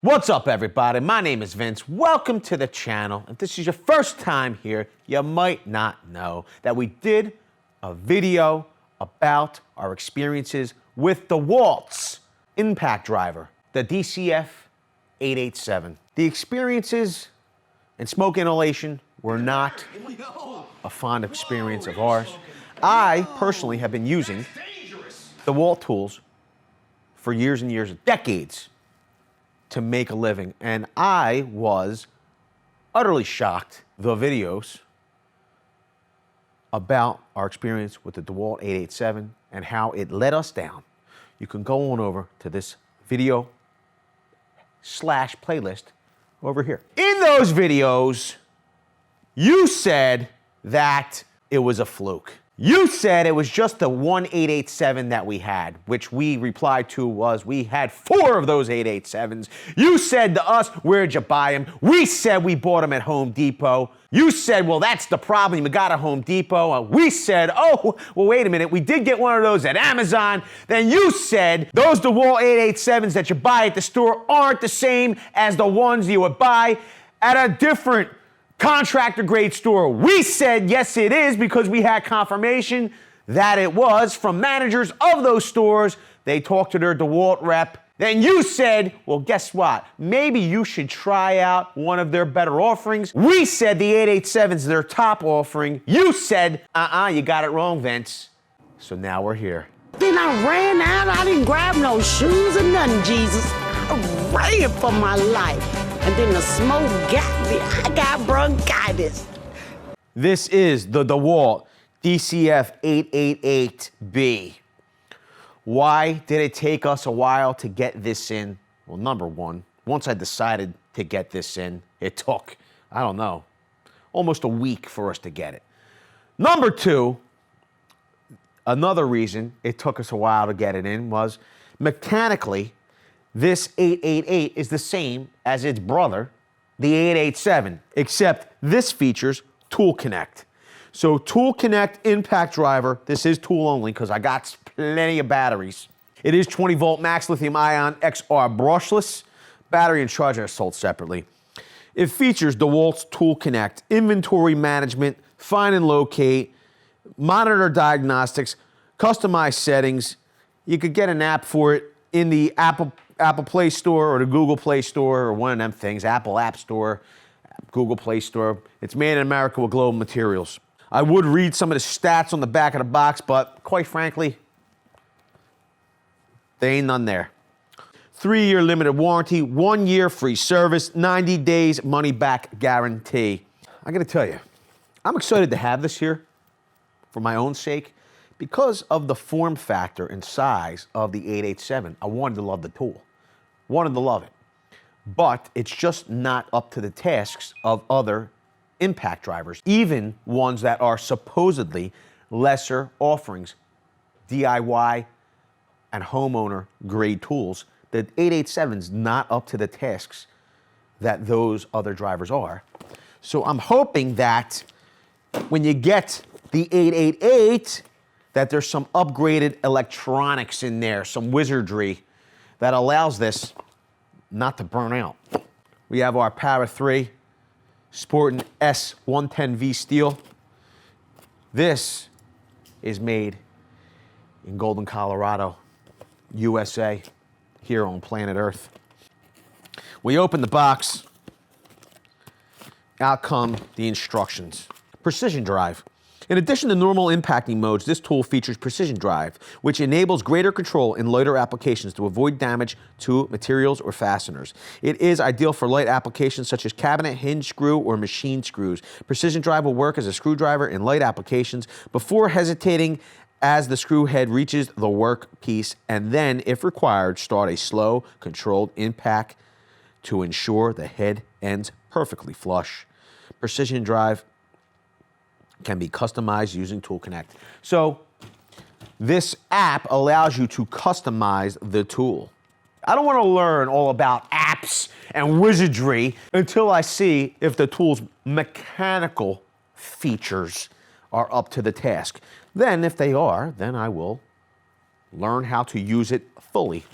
What's up, everybody? My name is Vince. Welcome to the channel. If this is your first time here, you might not know that we did a video about our experiences with DeWALT's Impact Driver, the DCF888. The experiences and smoke inhalation were not a fond experience of ours. I personally have been using DeWALT tools for years and years, decades, to make a living, and I was utterly shocked. The videos about our experience with the DeWALT 887 and how it let us down. You can go on over to this video / playlist over here. In those videos, you said that it was a fluke. You said it was just the one 887 that we had, which we replied to was we had 4 of those 887s. You said to us, where'd you buy them? We said we bought them at Home Depot. You said, well, that's the problem. You got a Home Depot. We said, oh, well, wait a minute. We did get one of those at Amazon. Then you said those DeWALT 887s that you buy at the store aren't the same as the ones you would buy at a different contractor grade store. We said, yes, it is, because we had confirmation that it was from managers of those stores. They talked to their DeWALT rep. Then you said, well, guess what? Maybe you should try out one of their better offerings. We said the 887's their top offering. You said, you got it wrong, Vince. So now we're here. Then I ran out. I didn't grab no shoes or nothing, Jesus. I ran for my life. And then the smoke got me. I got bronchitis. This is the DeWALT DCF888B. Why did it take us a while to get this in? Well, number one, once I decided to get this in, it took, I don't know, almost a week for us to get it. Number two, another reason it took us a while to get it in was mechanically, this 888 is the same as its brother, the 887, except this features Tool Connect. So Tool Connect Impact Driver, this is tool only because I got plenty of batteries. It is 20 volt max lithium ion XR brushless. Battery and charger are sold separately. It features DeWALT's Tool Connect, inventory management, find and locate, monitor diagnostics, customized settings. You could get an app for it in the Apple Play Store or the Google Play Store or one of them things, Apple App Store, Google Play Store. It's made in America with global materials. I would read some of the stats on the back of the box, but quite frankly, there ain't none there. 3-year limited warranty, 1 year free service, 90 days money back guarantee. I gotta tell you, I'm excited to have this here for my own sake. Because of the form factor and size of the 887, I wanted to love the tool. Wanted to love it. But it's just not up to the tasks of other impact drivers, even ones that are supposedly lesser offerings, DIY and homeowner grade tools. The 887's not up to the tasks that those other drivers are. So I'm hoping that when you get the 888, that there's some upgraded electronics in there, some wizardry that allows this not to burn out. We have our Power 3 sporting S110V steel. This is made in Golden, Colorado, USA, here on planet Earth. We open the box. Out come the instructions. Precision drive. In addition to normal impacting modes, this tool features Precision Drive, which enables greater control in lighter applications to avoid damage to materials or fasteners. It is ideal for light applications such as cabinet, hinge screw, or machine screws. Precision Drive will work as a screwdriver in light applications before hesitating as the screw head reaches the workpiece, and then, if required, start a slow, controlled impact to ensure the head ends perfectly flush. Precision Drive can be customized using Tool Connect. So this app allows you to customize the tool. I don't want to learn all about apps and wizardry until I see if the tool's mechanical features are up to the task. Then if they are, then I will learn how to use it fully,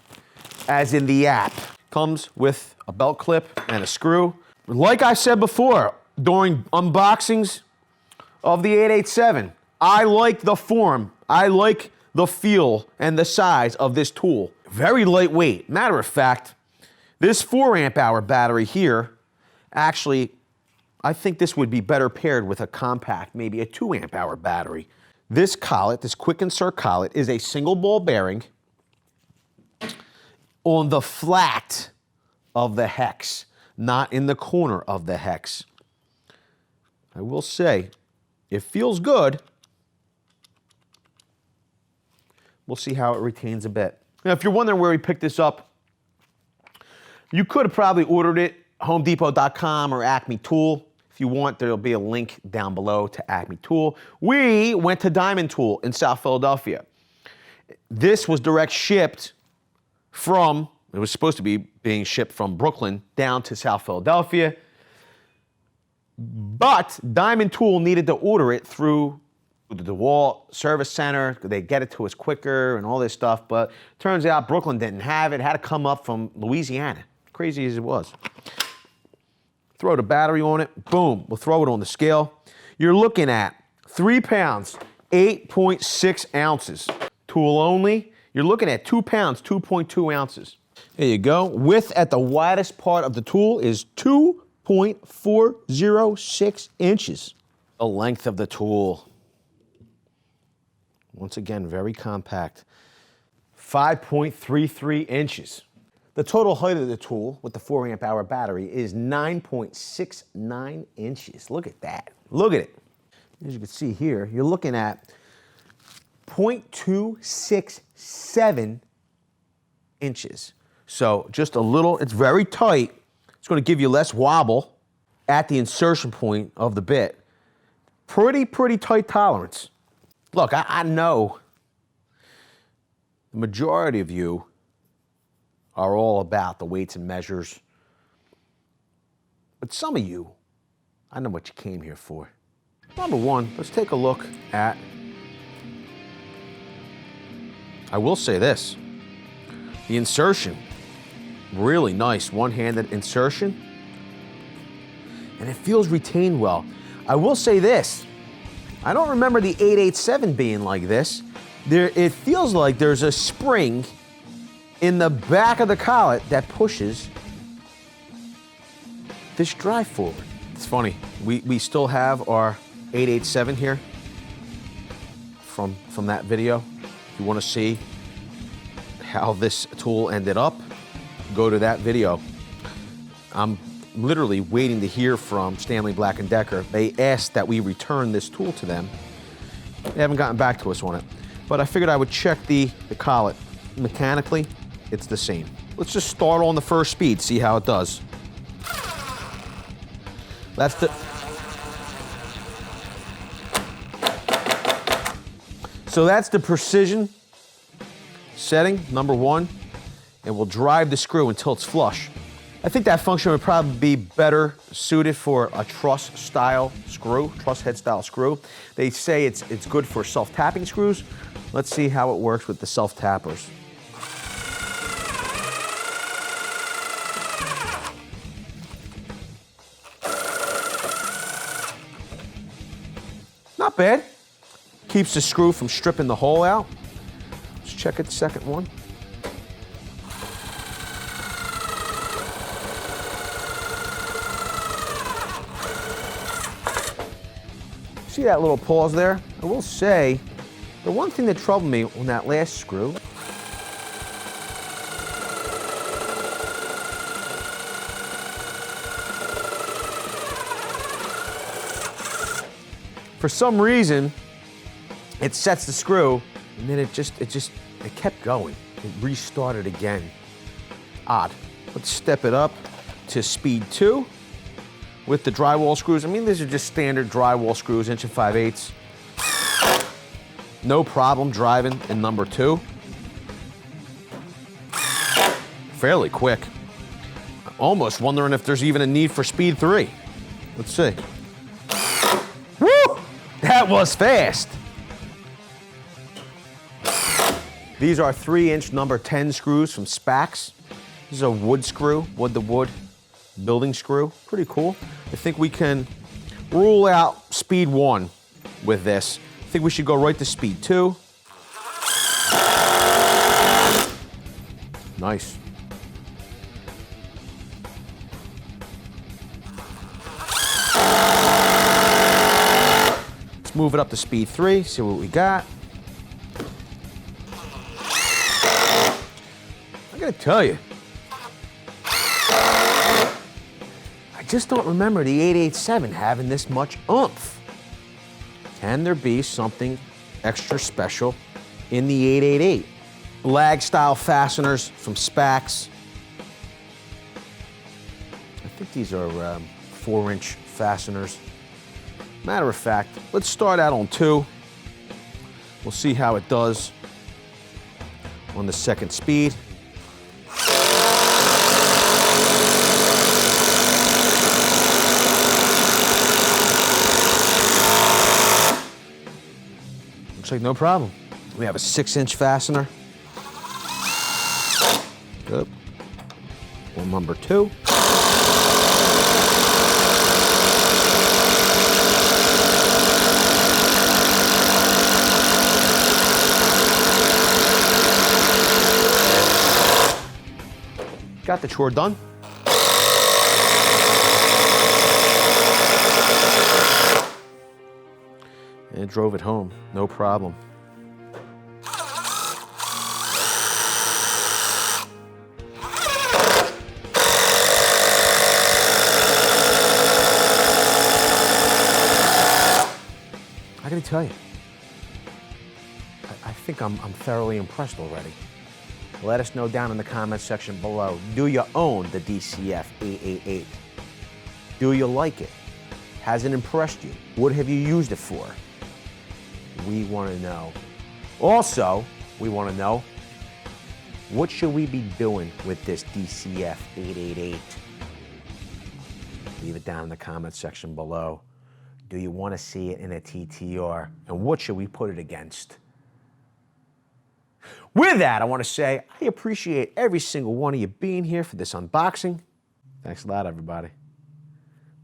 as in the app. Comes with a belt clip and a screw. Like I said before, during unboxings of the 887, I like the form, I like the feel and the size of this tool. Very lightweight. Matter of fact, this 4 amp hour battery here, actually, I think this would be better paired with a compact, maybe a 2 amp hour battery. This collet, this quick insert collet, is a single ball bearing on the flat of the hex, not in the corner of the hex. I will say, it feels good. We'll see how it retains a bit. Now, if you're wondering where we picked this up, you could have probably ordered it HomeDepot.com or Acme Tool. If you want, there'll be a link down below to Acme Tool. We went to Diamond Tool in South Philadelphia. This was direct shipped from, it was supposed to be being shipped from Brooklyn down to South Philadelphia. But Diamond Tool needed to order it through the DeWALT service center. They get it to us quicker and all this stuff. But turns out Brooklyn didn't have it. It had to come up from Louisiana. Crazy as it was. Throw the battery on it. Boom. We'll throw it on the scale. You're looking at 3 pounds, 8.6 ounces. Tool only. You're looking at 2 pounds, 2.2 ounces. There you go. Width at the widest part of the tool is 2.406 inches. The length of the tool. Once again, very compact. 5.33 inches. The total height of the tool with the 4 amp hour battery is 9.69 inches. Look at that. Look at it. As you can see here, you're looking at 0.267 inches. So just a little, it's very tight. It's going to give you less wobble at the insertion point of the bit. Pretty tight tolerance. Look, I know the majority of you are all about the weights and measures. But some of you, I know what you came here for. Number one, let's take a look at, I will say this, the insertion. Really nice one-handed insertion. And it feels retained well. I will say this, I don't remember the 887 being like this. It feels like there's a spring in the back of the collet that pushes this drive forward. It's funny, we still have our 887 here from that video. If you want to see how this tool ended up, go to that video. I'm literally waiting to hear from Stanley Black & Decker. They asked that we return this tool to them. They haven't gotten back to us on it. But I figured I would check the collet. Mechanically, it's the same. Let's just start on the first speed, see how it does. That's the... So that's the precision setting, number one, and we'll drive the screw until it's flush. I think that function would probably be better suited for a truss style screw, truss head style screw. They say it's good for self-tapping screws. Let's see how it works with the self-tappers. Not bad. Keeps the screw from stripping the hole out. Let's check it, the second one. See that little pause there? I will say, the one thing that troubled me on that last screw, for some reason, it sets the screw, and then it kept going. It restarted again. Odd. Let's step it up to speed 2 with the drywall screws. I mean, these are just standard drywall screws, 1 5/8. No problem driving in number 2. Fairly quick. Almost wondering if there's even a need for speed 3. Let's see. Woo! That was fast. These are 3-inch number 10 screws from Spax. This is a wood screw, wood-to-wood building screw. Pretty cool. I think we can rule out speed 1 with this. I think we should go right to speed 2. Nice. Let's move it up to speed 3, see what we got. I gotta tell you, I just don't remember the 887 having this much oomph. Can there be something extra special in the 888? Lag style fasteners from Spax. I think these are 4-inch fasteners. Matter of fact, let's start out on 2. We'll see how it does on the second speed. Looks like no problem. We have a 6-inch fastener. Good. On number 2. Got the chore done. And drove it home, no problem. I gotta tell you, I think I'm thoroughly impressed already. Let us know down in the comments section below. Do you own the DCF888? Do you like it? Has it impressed you? What have you used it for? We want to know. Also, we want to know, what should we be doing with this DCF888? Leave it down in the comments section below. Do you want to see it in a TTR? And what should we put it against? With that, I want to say I appreciate every single one of you being here for this unboxing. Thanks a lot, everybody.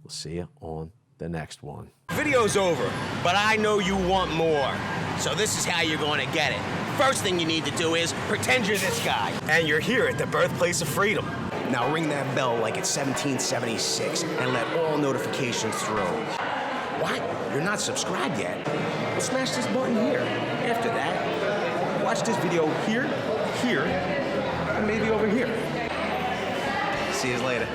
We'll see you on the next one. Video's over, but I know you want more. So this is how you're going to get it. First thing you need to do is pretend you're this guy. And you're here at the birthplace of freedom. Now ring that bell like it's 1776 and let all notifications through. What? You're not subscribed yet? Well, smash this button here. After that, watch this video here, and maybe over here. See you later.